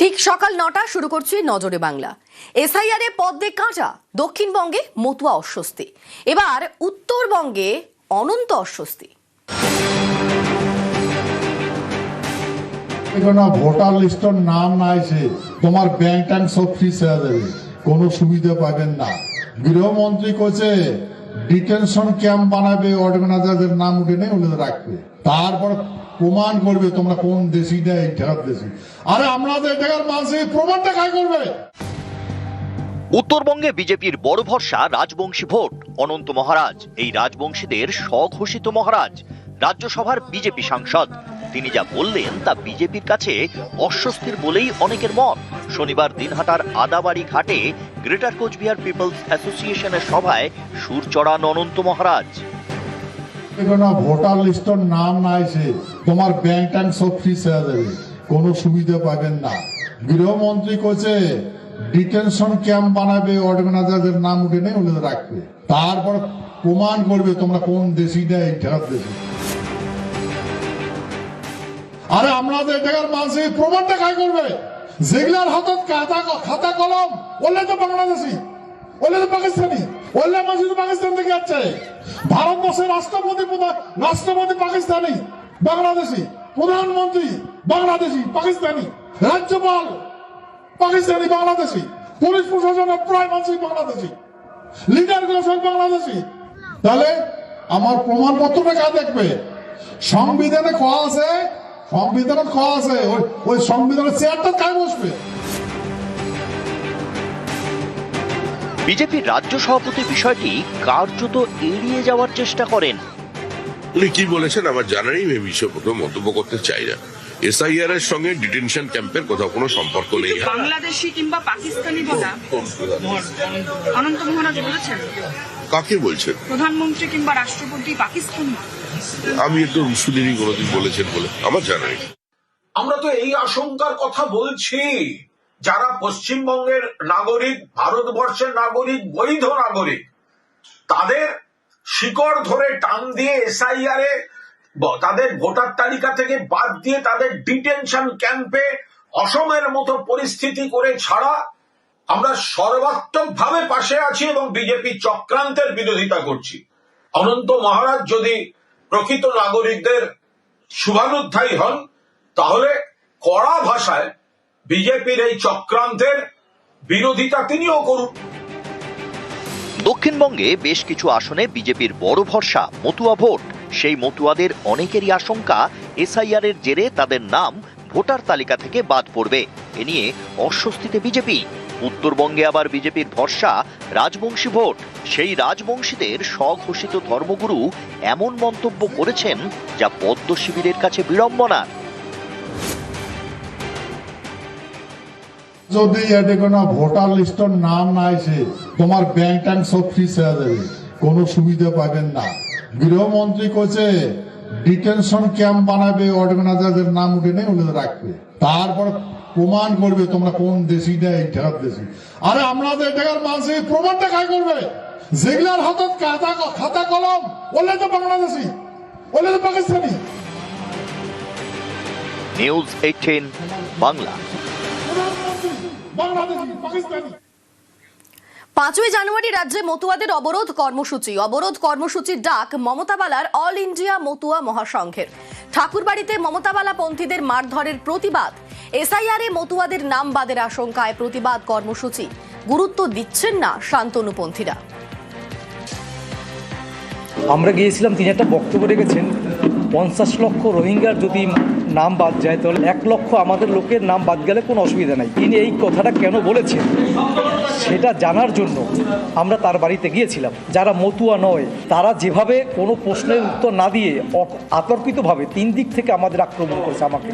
ঠিক সকাল ৯টা শুরু করছি নজরে বাংলা। এসআইআর এ পদ্মে কাঁটা, দক্ষিণবঙ্গে মতুয়া অস্বস্তি, এবার উত্তরবঙ্গে অনন্ত অস্বস্তি। ভোটার লিস্টের নাম না এসে তোমার ব্যাংক ট্যাঙ্ক সব ফ্রিজ হয়ে যাবে, কোনো সুবিধা পাবেন না। গৃহমন্ত্রী কইছে ডিটেনশন ক্যাম্প বানাবে, অর্গানাইজারদের নাম উঠে নেই ওদের রাখবে, তারপর প্রমাণ করবে তোমরা কোন দেশি না এই ঠেকার দেশি। আরে আমাদের ঠেকার মানুষ প্রমাণটা কাজ করবে। উত্তরবঙ্গে বিজেপির বড় ভরসা রাজবংশী ভোট। অনন্ত মহারাজ এই রাজবংশীদের স্বঘোষিত মহারাজ, রাজ্যসভার বিজেপি সাংসদ। তিনি যা বললেন তা বিজেপির কাছে অস্বস্তির বলেই অনেকের মত। শনিবার দিনহাটার আদাবাড়ি ঘাটে গ্রেটার কোচবিহার পিপলস অ্যাসোসিয়েশনের সভায় সুর চড়ান অনন্ত মহারাজ। ভোটার লিস্টের নাম না এসে তোমার ব্যাংক ট্যাঙ্ক সব ফ্রিজ হয়ে যাবে, কোনো সুবিধা পাবেন না। গৃহমন্ত্রী কইছে ডিটেনশন ক্যাম্প বানাবে, অর্গানাইজারদের নাম উঠে নেই ওদের রাখবে, তারপর প্রমাণ করবে তোমরা কোন দেশি না এই ঠেকার দেশি। আরে আমাদের ঠেকার মানুষ প্রমাণটা কাজ করবে। যেগুলার হাতত খাতা কলম ওলে তো বাংলাদেশি, ওলে তো পাকিস্তানি, ওলে মানুষ পাকিস্তান থেকে যাচ্ছে। ভারতবর্ষের রাষ্ট্রপতি পাকিস্তানি বাংলাদেশি, প্রধানমন্ত্রী বাংলাদেশি পাকিস্তানি, রাজ্যপাল পাকিস্তানি বাংলাদেশি, পুলিশ প্রশাসনের প্রায় মানুষই বাংলাদেশি, লিডার গুলো সব বাংলাদেশি। তাহলে আমার প্রমাণপত্রটা কাজ দেখবে। সংবিধানে খোয়া আছে, ওই সংবিধানের চেয়ারটা কাজ বসবে। বিজেপির রাজ্য সভাপতি বিষয়টি কার্যত এড়িয়ে যাওয়ার চেষ্টা করেন। উনি কি বলেছেন আমার জানা নেই, আমি বিষয়ে প্রথম মন্তব্য করতে চাই না। এসআইআর এর সঙ্গে ডিটেনশন ক্যাম্পের কোথাও কোনো সম্পর্ক নেই। বাংলাদেশি কিংবা পাকিস্তানি বলা অনন্ত মহারাজ বলেছেন। কাকে বলছেন? প্রধানমন্ত্রী কিংবা রাষ্ট্রপতি পাকিস্তানি। আমি একটু শুনিনি কোনোদিন বলেছেন বলে, আমার জানা নেই। আমরা তো এই আশঙ্কার কথা বলছি, যারা পশ্চিমবঙ্গের নাগরিক, ভারতবর্ষের নাগরিক, বৈধ নাগরিক, তাদের শিকড় ধরে টান দিয়ে এসআইআর এ তাদের ভোটার তালিকা থেকে বাদ দিয়ে তাদের ডিটেনশন ক্যাম্পে অসমের মতো পরিস্থিতি করে ছাড়া আমরা সর্বাত্মকভাবে পাশে আছি এবং বিজেপি চক্রান্তের বিরোধিতা করছি। অনন্ত মহারাজ যদি প্রকৃত নাগরিকদের শুভানুধ্যায়ী হন, তাহলে কড়া ভাষায় বিজেপির এই চক্রান্তের বিরোধিতা তিনিও করুন। দক্ষিণবঙ্গে বেশ কিছু আসনে বিজেপির বড় ভরসা মতুয়া ভোট। সেই মতুয়াদের অনেকেরই আশঙ্কা এসআইআর এর জেরে তাদের নাম ভোটার তালিকা থেকে বাদ পড়বে। এ নিয়ে অস্বস্তিতে বিজেপি। উত্তরবঙ্গে আবার বিজেপির ভরসা রাজবংশী ভোট। সেই রাজবংশীদের স্বঘোষিত ধর্মগুরু এমন মন্তব্য করেছেন যা পদ্ম শিবিরের কাছে বিড়ম্বনা। যদি এতে কোনো ভোটার লিস্টের নাম না এসে তোমার ব্যাংক ট্যাঙ্ক সব ফ্রিজ হয়ে যাবে, কোনো সুবিধা পাবেন না। গৃহমন্ত্রী কইছে ডিটেনশন ক্যাম্প বানাবে, অর্গানাইজারদের নাম উঠে নেই ওদের রাখবে, তারপর প্রমাণ করবে তোমরা কোন দেশি না এই ঠেকার দেশি। আরে আমাদের ঠেকার মানুষ প্রমাণটা কাজ করবে। যেগুলার হাতত খাতা কলম ওলে তো বাংলাদেশি, ওলে তো পাকিস্তানি। নিউজ 18 বাংলা। 5ই জানুয়ারি রাজ্যে মতুয়াদের অবরোধ কর্মসূচির ডাক মমতা বালার অল ইন্ডিয়া মতুয়া মহাসংঘের। ঠাকুরবাড়িতে মমতা বালা পন্থীদের মারধরের প্রতিবাদ। এসআইআর এ মতুয়াদের নাম বাদের আশঙ্কায় প্রতিবাদ কর্মসূচি। গুরুত্ব দিচ্ছেন না শান্তনুপন্থীরা। আমরা গিয়েছিলাম, তিনি একটা বক্তব্য রেখেছেন 50 লক্ষ রোহিঙ্গার যদি নাম বাদ যায় তাহলে 1 লক্ষ আমাদের লোকের নাম বাদ গেলে কোনো অসুবিধা নাই। তিনি এই কথাটা কেন বলেছেন সেটা জানার জন্য আমরা তার বাড়িতে গিয়েছিলাম। যারা মতুয়া নয় তারা যেভাবে কোনো প্রশ্নের উত্তর না দিয়ে আতর্কিতভাবে 3 দিক থেকে আমাদের আক্রমণ করেছে, আমাকে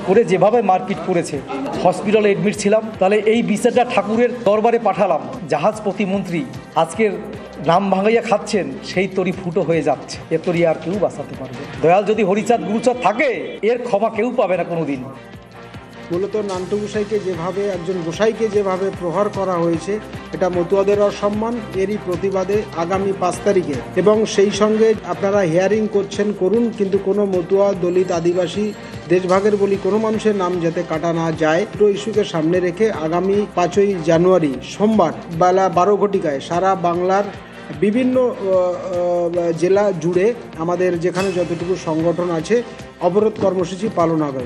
করে যেভাবে মারপিট করেছে, হসপিটালে এডমিট ছিলাম। তাহলে এই বিচারটা ঠাকুরের দরবারে পাঠালাম। জাহাজ প্রতিমন্ত্রী আজকের নাম ভাঙাইয়া খাচ্ছেন, সেই তরি ফুটো হয়ে যাচ্ছে। এ তরি আর কেউ বাঁচাতে পারবে? দয়াল যদি হরিচাঁদ গুরুচাঁদ থাকে, এর ক্ষমা কেউ পাবে না কোনোদিন। মূলত নান্টু গোসাইকে যেভাবে একজন গোসাইকে যেভাবে প্রহার করা হয়েছে, এটা মতুয়াদের অসম্মান। এরই প্রতিবাদে আগামী 5 তারিখে এবং সেই সঙ্গে আপনারা হিয়ারিং করছেন করুন, কিন্তু কোনো মতুয়া, দলিত, আদিবাসী দেশভাগের বলি কোনো মানুষের নাম যাতে কাটা না যায়, দুটো ইস্যুকে সামনে রেখে আগামী 5ই জানুয়ারি সোমবার বেলা 12 ঘটিকায় সারা বাংলার বিভিন্ন জেলা জুড়ে আমাদের যেখানে যতটুকু সংগঠন আছে অবরোধ কর্মসূচি পালন হবে।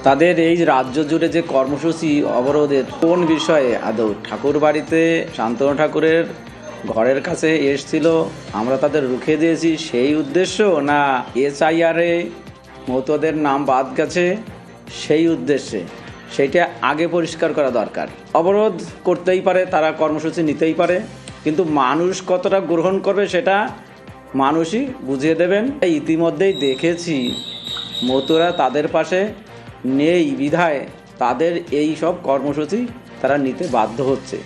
তাদের এই রাজ্য জুড়ে যে কর্মসূচি অবরোধের কোন বিষয়ে আদৌ ঠাকুর বাড়িতে শান্তনু ঠাকুরের ঘরের কাছে এসছিল, আমরা তাদের রুখে দিয়েছি সেই উদ্দেশ্য, না এসআইআরে মতুয়াদের নাম বাদ গেছে সেই উদ্দেশ্যে, সেইটা আগে পরিষ্কার করা দরকার। অবরোধ করতেই পারে, তারা কর্মসূচি নিতেই পারে, কিন্তু মানুষ কতটা গ্রহণ করবে সেটা মানুষই বুঝিয়ে দেবেন। ইতিমধ্যেই দেখেছি মতুয়ারা তাদের পাশে নেই বিধায় তাদের এই সব কর্মসূচি তারা নিতে বাধ্য হচ্ছে।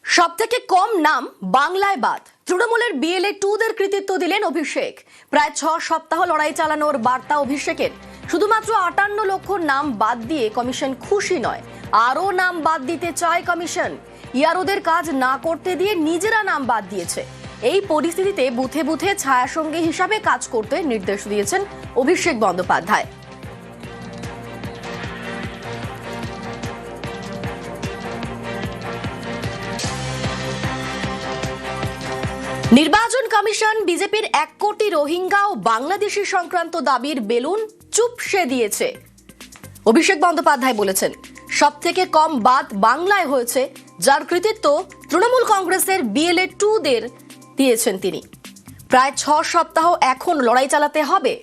সবথেকে কম নাম বাংলায় বাদ, তৃণমূলের BLA 2দের কৃতিত্ব দিলেন অভিষেক। প্রায় 6 সপ্তাহ লড়াই চালানোর বার্তা অভিষেকের। শুধুমাত্র 58 লক্ষ নাম বাদ দিয়ে কমিশন খুশি নয়, আরও নাম বাদ দিতে চায় কমিশন। ইয়ারোদের কাজ না করতে দিয়ে নিজেরা নাম বাদ দিয়েছে। এই পরিস্থিতিতে বুথে বুথে ছায়াসঙ্গী হিসাবে কাজ করতে নির্দেশ দিয়েছেন অভিষেক বন্দ্যোপাধ্যায়। নির্বাচন কমিশন বিজেপির 1 কোটি রোহিঙ্গা ও বাংলাদেশি সংক্রান্ত দাবির বেলুন চুপসে দিয়েছে। অভিষেক বন্দ্যোপাধ্যায় বলেছেন, সবথেকে কম বাদ বাংলায় হয়েছে, যার কৃতিত্ব তৃণমূল কংগ্রেসের BLA 2দের দিয়েছেন তিনি। প্রায় 6 সপ্তাহ এখন লড়াই চালাতে হবে।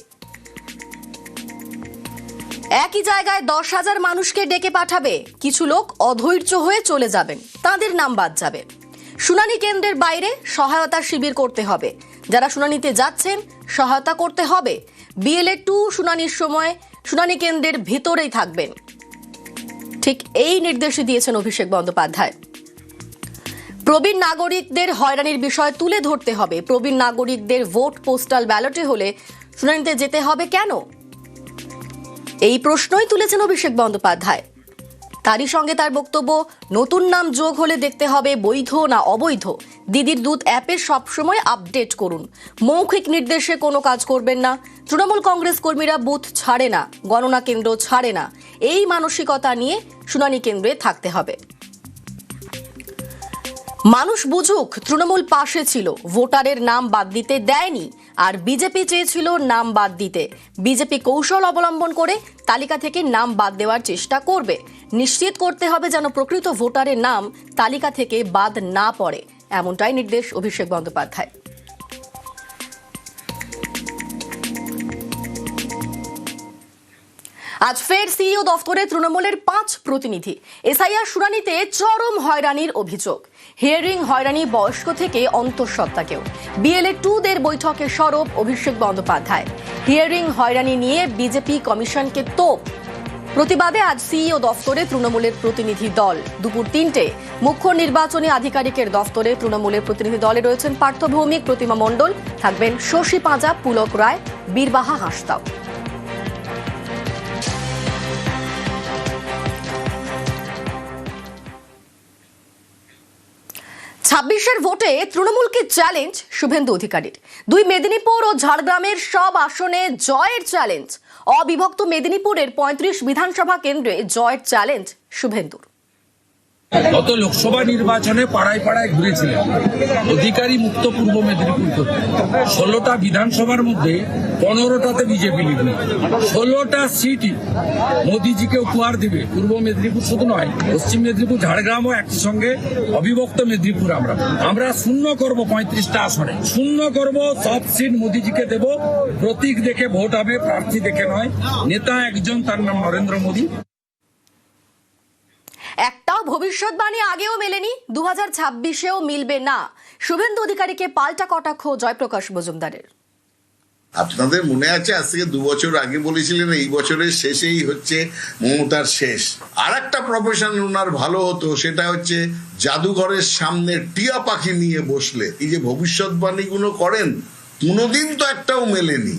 একই জায়গায় 10,000 মানুষকে ডেকে পাঠাবে, কিছু লোক অধৈর্য হয়ে চলে যাবেন, তাদের নাম বাদ যাবে। শুনানি কেন্দ্রের বাইরে সহায়তা শিবির করতে হবে, যারা শুনানিতে যাচ্ছেন সহায়তা করতে হবে। BLA 2 শুনানির সময় শুনানি কেন্দ্রের ভিতরেই থাকবেন। ঠিক এই নির্দেশই দিয়েছেন অভিষেক বন্দ্যোপাধ্যায়। প্রবীণ নাগরিকদের হয়রানির বিষয় তুলে ধরতে হবে। প্রবীণ নাগরিকদের ভোট পোস্টাল ব্যালটে হলে শুনানিতে যেতে হবে কেন? এই প্রশ্নই তুলেছেন অভিষেক বন্দ্যোপাধ্যায়। তারই সঙ্গে তার বক্তব্য, নতুন নাম যোগ হলে দেখতে হবে বৈধ না অবৈধ। দিদির দুধ অ্যাপে সবসময় আপডেট করুন। মৌখিক নির্দেশে কোনো কাজ করবেন না। তৃণমূল কংগ্রেস কর্মীরা বুথ ছাড়ে না, গণনা কেন্দ্র ছাড়ে না। এই মানসিকতা নিয়ে শুনানি কেন্দ্রে থাকতে হবে। মানুষ বুঝুক তৃণমূল পাশে ছিল, ভোটারের নাম বাদ দিতে দেয়নি। আর বিজেপি চেয়েছিল নাম বাদ দিতে। বিজেপি কৌশল অবলম্বন করে তালিকা থেকে নাম বাদ দেওয়ার চেষ্টা করবে। নিশ্চিত করতে হবে যেন প্রকৃত ভোটারের নাম তালিকা থেকে বাদ না পড়ে, এমনটাই নির্দেশ অভিষেক বন্দ্যোপাধ্যায়। আজ ফের সিইও দফতরে তৃণমূলের 5 প্রতিনিধি। এসআইআর শুনানিতে চরম হয়রানির অভিযোগ। হিয়ারিং হয়রানি বয়স্ক থেকে অন্তঃসত্ত্বাকেও। BLA 2দের বৈঠকে সরব অভিষেক বন্দ্যোপাধ্যায়। হিয়ারিং হয়রানি নিয়ে বিজেপি কমিশনকে তোপ। প্রতিবাদে আজ সিইও দফতরে তৃণমূলের প্রতিনিধি দল। দুপুর 3টে মুখ্য নির্বাচনী আধিকারিকের দফতরে তৃণমূলের প্রতিনিধি দলে রয়েছেন পার্থ ভৌমিক, প্রতিমা মণ্ডল, থাকবেন শশী পাঁজা, পুলক রায়, বীরবাহা হাসদাও। 26-এর ভোটে তৃণমূলকে চ্যালেঞ্জ শুভেন্দু অধিকারীর। 2 মেদিনীপুর ও ঝাড়গ্রামের সব আসনে জয়ের চ্যালেঞ্জ। অবিভক্ত মেদিনীপুরের 35 বিধানসভা কেন্দ্রে জয়ের চ্যালেঞ্জ শুভেন্দুর। গত লোকসভা নির্বাচনে পাড়ায় পাড়ায় ঘুরেছিলেন অধিকারী মুক্ত পূর্ব মেদিনীপুর করতে। 16টা বিধানসভার মধ্যে 15টাতে বিজেপি লিখবে। 16টা সিটই মোদিজিকে উপহার দিবে পূর্ব মেদিনীপুর শুধু নয়, পশ্চিম মেদিনীপুর, ঝাড়গ্রামও একই সঙ্গে অবিভক্ত মেদিনীপুর। আমরা শূন্য করব 35টা আসনে, শূন্য করব। সব সিট মোদিজিকে দেব। প্রতীক দেখে ভোট হবে, প্রার্থী দেখে নয়। নেতা একজন, তার নাম নরেন্দ্র মোদী। একটাও ভবিষ্যৎবাণী আগেও মেলেনি, 2026-এও মিলবে না। শুভেন্দু অধিকারীকে পাল্টা কটাক্ষ জয়প্রকাশ মজুমদারের। আপনাদের মনে আছে আজ থেকে 2 বছর আগে বলেছিলেন এই বছরের শেষেই হচ্ছে মমতার শেষ। আর একটা প্রফেশন ওনার ভালো হতো, সেটা হচ্ছে জাদুঘরের সামনে টিয়া পাখি নিয়ে বসলে এই যে ভবিষ্যৎবাণীগুলো করেন, কোনোদিন তো একটাও মেলেনি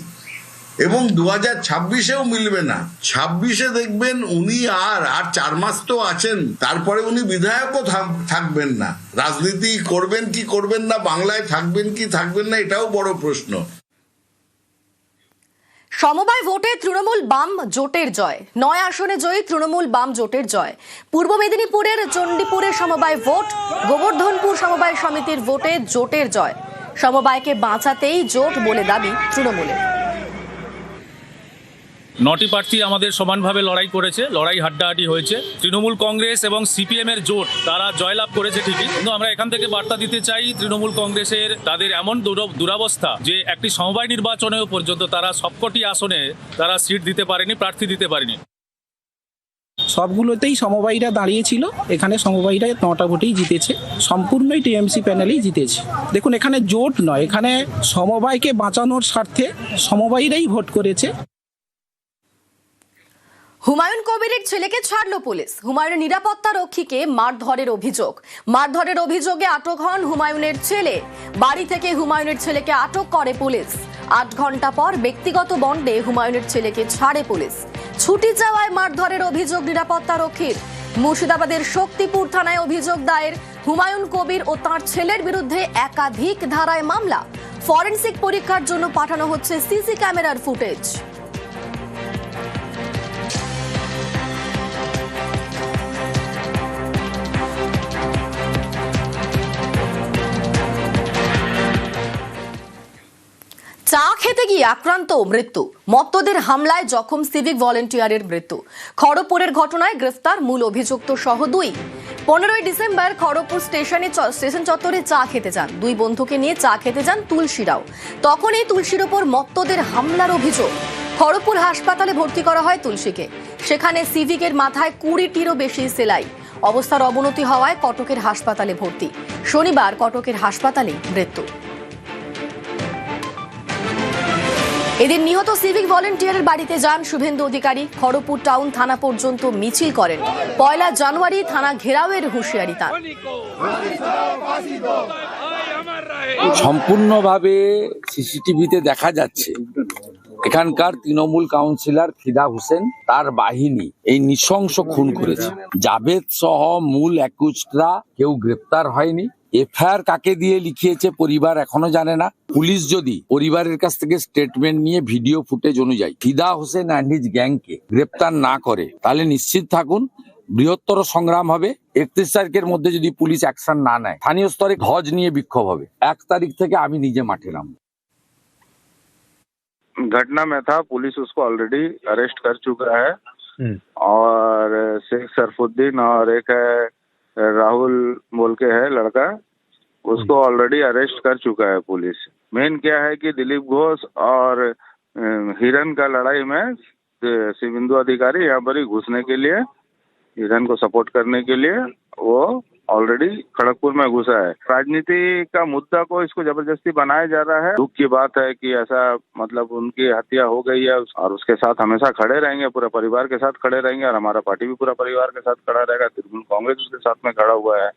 এবং 2026-এও মিলবে না। 26-এ দেখবেন উনি আর 4 মাস তো আছেন, তারপরে উনি বিধায়কও থাকবেন না। রাজনীতি করবেন কি করবেন না, বাংলায় থাকবেন কি থাকবেন না, এটাও বড় প্রশ্ন। সমবায় ভোটে তৃণমূল বাম জোটের জয়। 9 আসনে জয়ী তৃণমূল বাম জোটের জয়। পূর্ব মেদিনীপুরের চণ্ডীপুরে সমবায় ভোট, গোবর্ধনপুর সমবায় সমিতির ভোটে জোটের জয়। সমবায়কে বাঁচাতেই জোট বলে দাবি তৃণমূলের। 9টি প্রার্থী আমাদের সমানভাবে লড়াই করেছে, লড়াই হাড্ডাহাড্ডি হয়েছে। তৃণমূল কংগ্রেস এবং সিপিএম এর জোট তারা জয়লাভ করেছে ঠিকই, কিন্তু আমরা এখান থেকে বার্তা দিতে চাই তৃণমূল কংগ্রেসের তাদের এমন দুরবস্থা যে একটি সমবায় নির্বাচনেও পর্যন্ত তারা সবকটি আসনে তারা সিট দিতে পারেনি, প্রার্থী দিতে পারেনি। সবগুলোতেই সমবায়ীরা দাঁড়িয়েছিল, এখানে সমবায়ীরা 9টা ভোটেই জিতেছে, সম্পূর্ণই টিএমসি প্যানেলেই জিতেছে। দেখুন, এখানে জোট নয়, এখানে সমবায়কে বাঁচানোর স্বার্থে সমবায়ীরাই ভোট করেছে। হুমায়ুন কবিরের ছেলেকে ছাড়ল পুলিশ। হুমায়ুনের নিরাপত্তা রক্ষীকে মারধরের অভিযোগ। মারধরের অভিযোগে আটক হন হুমায়ুনের ছেলে। বাড়ি থেকে হুমায়ুনের ছেলেকে আটক করে পুলিশ। 8 ঘন্টা পর ব্যক্তিগত বন্ডে হুমায়ুনের ছেলেকে ছাড়ে পুলিশ। ছুটি যাওয়ায় মারধরের অভিযোগ নিরাপত্তা রক্ষীর। মুর্শিদাবাদের শক্তিপুর থানায় অভিযোগ দায়ের। হুমায়ুন কবির ও তাঁর ছেলের বিরুদ্ধে একাধিক ধারায় মামলা। ফরেনসিক পরীক্ষার জন্য পাঠানো হচ্ছে সিসি ক্যামেরার ফুটেজ। চা খেতে গিয়ে আক্রান্ত মৃত্যু। মত্তদের হামলায় জখম সিভিক ভলেন্টিয়ারের মৃত্যু। খড়গপুরের ঘটনায় গ্রেফতার মূল অভিযুক্ত সহ 2। 15ই ডিসেম্বর খড়গপুর স্টেশন চত্বরে চা খেতে যান 2 বন্ধুকে নিয়ে চা খেতে যান তুলসীরাও। তখন এই তুলসীর ওপর মত্তদের হামলার অভিযোগ। খড়গপুর হাসপাতালে ভর্তি করা হয় তুলসীকে। সেখানে সিভিকের মাথায় 20টিরও বেশি সেলাই। অবস্থার অবনতি হওয়ায় কটকের হাসপাতালে ভর্তি। শনিবার কটকের হাসপাতালে মৃত্যু। এদিন নিহত সিভিক ভলেন্টিয়ারের বাড়িতে যান শুভেন্দু অধিকারী। খড়গপুর টাউন থানা পর্যন্ত মিছিল করেন। 1 জানুয়ারি থানা ঘেরাওয়ের হুঁশিয়ারি তাঁর। সম্পূর্ণভাবে সিসিটিভিতে দেখা যাচ্ছে এখানকার তৃণমূল কাউন্সিলর ফিদা হোসেন তার বাহিনী এই নৃশংস খুন করেছে। জাভেদ সহ মূল অ্যাকিউজডরা কেউ গ্রেপ্তার হয়নি। এফআইআর কাকে দিয়ে লিখিয়েছে পরিবার এখনো জানে না। পুলিশ যদি পরিবারের কাছ থেকে স্টেটমেন্ট নিয়ে ভিডিও ফুটেজ অনুযায়ী ফিদা হোসেন অ্যান্ড হিজ গ্যাংকে গ্রেপ্তার না করে, তাহলে নিশ্চিত থাকুন বৃহত্তর সংগ্রাম হবে। 31 তারিখের মধ্যে যদি পুলিশ অ্যাকশন না নেয়, স্থানীয় স্তরে ধ্বজ নিয়ে বিক্ষোভ হবে। 1 তারিখ থেকে আমি নিজে মাঠে নামব। घटना में था, पुलिस उसको ऑलरेडी अरेस्ट कर चुका है और शेख सरफुद्दीन और एक है राहुल बोल के है लड़का, उसको ऑलरेडी अरेस्ट कर चुका है पुलिस। मेन क्या है कि दिलीप घोष और हिरन का लड़ाई में शुभेंदु अधिकारी यहाँ पर ही घुसने के लिए, हिरन को सपोर्ट करने के लिए वो ऑलरेडी खड़गपुर में घुसा है। राजनीति का मुद्दा को इसको जबरदस्ती बनाया जा रहा है। दुख की बात है कि ऐसा मतलब उनकी हत्या हो गई है और उसके साथ हमेशा खड़े रहेंगे, पूरे परिवार के साथ खड़े रहेंगे और हमारा पार्टी भी पूरा परिवार के साथ खड़ा रहेगा। तृणमूल कांग्रेस उसके साथ में खड़ा हुआ है।